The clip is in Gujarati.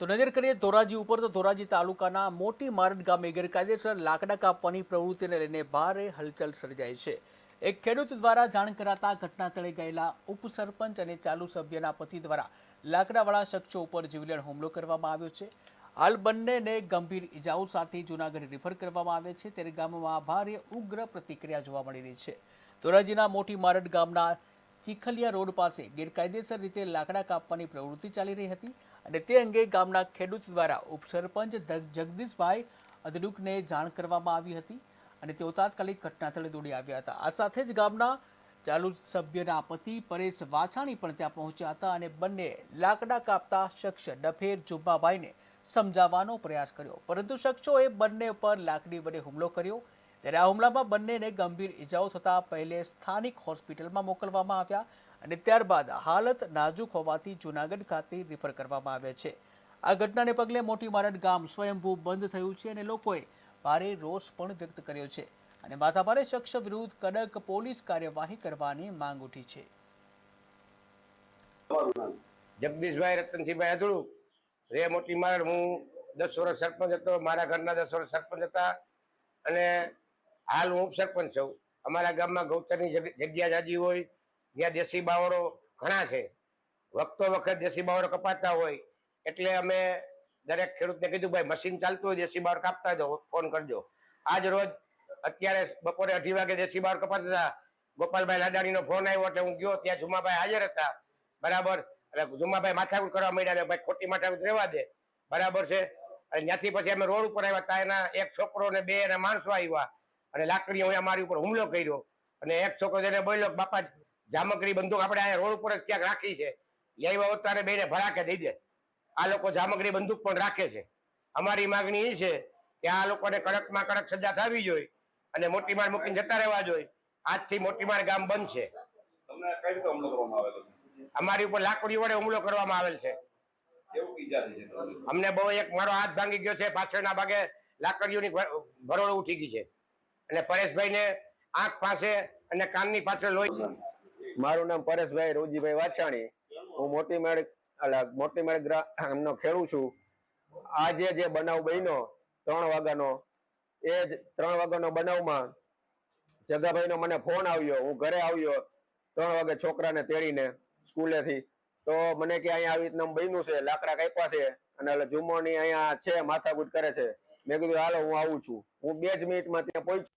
તો નજર કરીએ ધોરાજી ઉપર તો ધોરાજી તાલુકાના મોટી મારડ ગામે ગેરકાયદેસર લાકડા કાપવાની પ્રવૃત્તિને લઈને ભારે હલચલ સર્જાઈ છે। એક ખેડૂત દ્વારા જાણ કરાતા ઘટના સ્થળે ગયેલા ઉપસરપંચ અને ચાલુ સભ્યના પતિ દ્વારા લાકડાવાળા શખ્સો ઉપર જીવલેણ હુમલો કરવામાં આવ્યો છે। હાલ બંનેને ગંભીર ઇજાઓ સાથે જૂનાગઢ રિફર કરવામાં આવે છે, ત્યારે ગામમાં ભારે ઉગ્ર પ્રતિક્રિયા જોવા મળી રહી છે। ધોરાજીના મોટી મારડ ગામના ચીખલિયા રોડ પાસે ગેરકાયદેસર રીતે લાકડા કાપવાની પ્રવૃત્તિ ચાલી રહી હતી અને તે અંગે ગામના ખેડૂત દ્વારા ઉપસરપંચ જગદીશભાઈ અધડુકને જાણ કરવામાં આવી હતી અને તેઓ તાત્કાલિક ઘટનાસ્થળે દોડી આવ્યા હતા। આ સાથે જ ગામના ચાલુ સભ્યના પતિ પરેશ વાછાણી પણ ત્યાં પહોંચ્યા હતા અને બંને લાકડા કાપતા શખ્સ ડફેર જુમ્માભાઈને સમજાવવાનો પ્રયાસ કર્યો, પરંતુ શખ્સોએ બંને પર લાકડી વડે હુમલો કર્યો। ત્યારે આ હુમલામાં બંનેને ગંભીર ઇજાઓ થતાં પહેલે સ્થાનિક હોસ્પિટલમાં મોકલવામાં આવ્યા અને ત્યારબાદ હાલત નાજુક હોવાથી જૂનાગઢ ખાતે રિફર કરવામાં આવ્યા છે। આ ઘટનાને પગલે મોટી મારડ ગામ સ્વયંભૂ બંધ થયું છે અને લોકોએ ભારે રોષ પણ વ્યક્ત કર્યો છે અને માથાભારે શખ્સ વિરુદ્ધ કડક પોલીસ કાર્યવાહી કરવાની માંગ ઉઠી છે। જગદીશભાઈ રતનસિંહભાઈ અધડુક રે મોટી મારડ। હું 10 વર્ષ સરપંચ હતો, મારા ઘરના 10 વર્ષ સરપંચ હતા અને હાલ હું ઉપસરપંચ છું। અમારા ગામમાં ગૌચરની જગ્યા જાજી હોય, જ્યાં દેશી બાવળો ઘણા છે, વખતો વખત દેશી બાવળો કપાતા હોય, એટલે અમે દરેક ખેડૂતને કીધું ભાઈ મશીન ચાલતું હોય દેશી બાવળ કાપતા જાઓ, ફોન કરજો। આજ રોજ અત્યારે બપોરે 2:30 વાગે દેશી બાવળ કપાતા હતા, ગોપાલભાઈ લાડાણીનો ફોન આવ્યો એટલે હું ગયો, ત્યાં જુમાભાઈ હાજર હતા, બરાબર। એટલે જુમાભાઈ માથાકૂટ કરવા માંડ્યા, ભાઈ ખોટી માથાકૂટ રહેવા દે, બરાબર છે। અને ત્યાંથી પછી અમે રોડ ઉપર આવ્યા, ત્યાં એના એક છોકરો ને 2 એના માણસો આવ્યા અને લાકડીઓ અમારી ઉપર હુમલો કર્યો અને એક છોકરો જેને બોલ્યો બાપા જામકરી બંદૂક આપણે અહીંયા રોડ ઉપર જ ક્યાંક રાખી છે, લઈ આવ્યા હોત તારે બેને ભડાકે દઈ દે। આ લોકો જામકરી બંદૂક પણ રાખે છે। અમારી માગણી એ છે કે આ લોકોને કડકમાં કડક સજા થવી જોઈએ અને મોટી માર મૂકીને જતા રહેવા જોઈએ। આજથી મોટી માર ગામ બંધ છે। તમને કઈ રીતે હુમલો કરવામાં આવેલો છે? અમારી ઉપર લાકડી વડે હુમલો કરવામાં આવેલ છે। કેવું ઈજા થઈ છે તમને? અમને બહુ, એક મારો હાથ ભાંગી ગયો છે, પાછળના ભાગે લાકડીઓની ભરોડો ઉઠી ગઈ છે અને પરેશભાઈને આંખ પાસે અને કાનની પાછળ લોહી। મારું નામ પરેશભાઈ રોજીભાઈ વાછાણી, હું મોટી મેળ ગામનો ખેડૂત છું। આજે જે બનાવ બન્યો 3 વાગ્યાનો, એ જ 3 વાગ્યાનો બનાવમાં જગાભાઈનો મને ફોન આવ્યો, હું ઘરે આવ્યો 3 વાગે છોકરાને તેડીને સ્કૂલેથી, તો મને કે અહીંયા આવી રીતના બન્યું છે, લાકડા કાપ્યા છે અને જુમ્મોની અહીંયા છે, માથાકૂટ કરે છે। મેં કીધું હાલો હું આવું છું। હું 2 જ મિનિટમાં ત્યાં પહોંચ્યો।